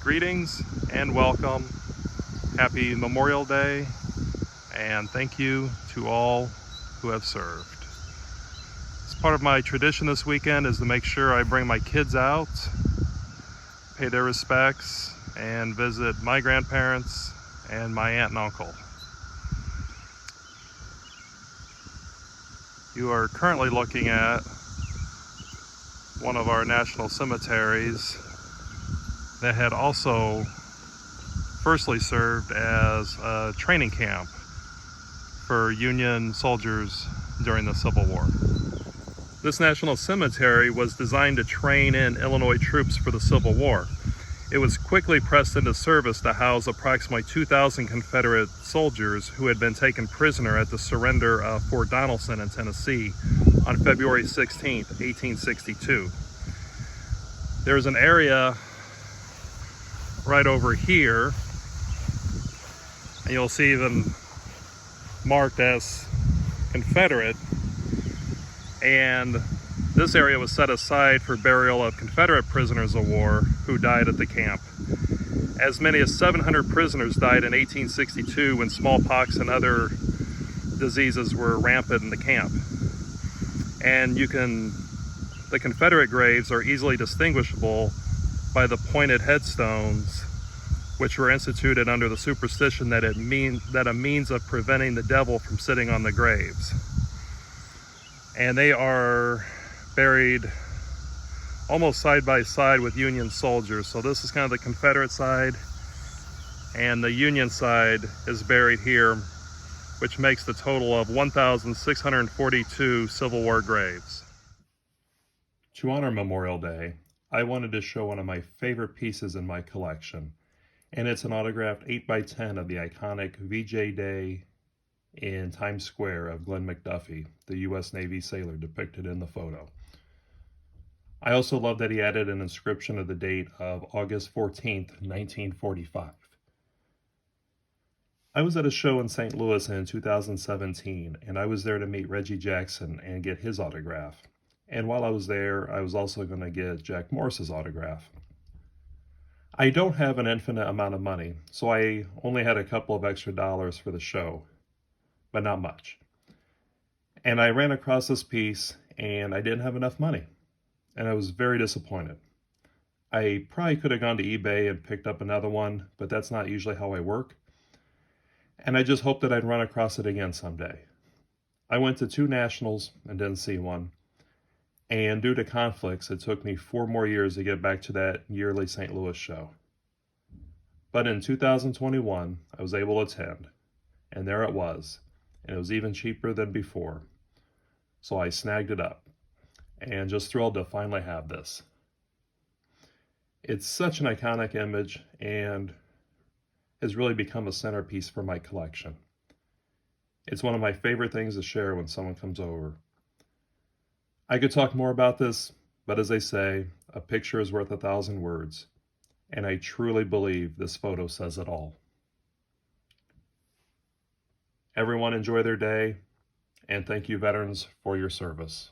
Greetings and welcome. Happy Memorial Day, and thank you to all who have served. As part of my tradition this weekend is to make sure I bring my kids out, pay their respects, and visit my grandparents and my aunt and uncle. You are currently looking at one of our national cemeteries that had also firstly served as a training camp for Union soldiers during the Civil War. This national cemetery was designed to train in Illinois troops for the Civil War. It was quickly pressed into service to house approximately 2,000 Confederate soldiers who had been taken prisoner at the surrender of Fort Donelson in Tennessee on February 16, 1862. There's an area right over here, and you'll see even marked as Confederate, and this area was set aside for burial of Confederate prisoners of war who died at the camp. As many as 700 prisoners died in 1862 when smallpox and other diseases were rampant in the camp. And the Confederate graves are easily distinguishable by the pointed headstones, which were instituted under the superstition that a means of preventing the devil from sitting on the graves. And they are buried almost side by side with Union soldiers. So this is kind of the Confederate side, and the Union side is buried here, which makes the total of 1,642 Civil War graves. To honor Memorial Day, I wanted to show one of my favorite pieces in my collection, and it's an autographed 8x10 of the iconic VJ Day in Times Square of Glenn McDuffie, the U.S. Navy sailor depicted in the photo. I also love that he added an inscription of the date of August 14th, 1945. I was at a show in St. Louis in 2017, and I was there to meet Reggie Jackson and get his autograph. And while I was there, I was also going to get Jack Morris's autograph. I don't have an infinite amount of money, so I only had a couple of extra dollars for the show, but not much. And I ran across this piece, and I didn't have enough money, and I was very disappointed. I probably could have gone to eBay and picked up another one, but that's not usually how I work. And I just hoped that I'd run across it again someday. I went to 2 nationals and didn't see one. And due to conflicts, it took me 4 more years to get back to that yearly St. Louis show. But in 2021, I was able to attend, and there it was, and it was even cheaper than before. So I snagged it up, and just thrilled to finally have this. It's such an iconic image, and has really become a centerpiece for my collection. It's one of my favorite things to share when someone comes over. I could talk more about this, but as they say, a picture is worth 1,000 words, and I truly believe this photo says it all. Everyone enjoy their day, and thank you, veterans, for your service.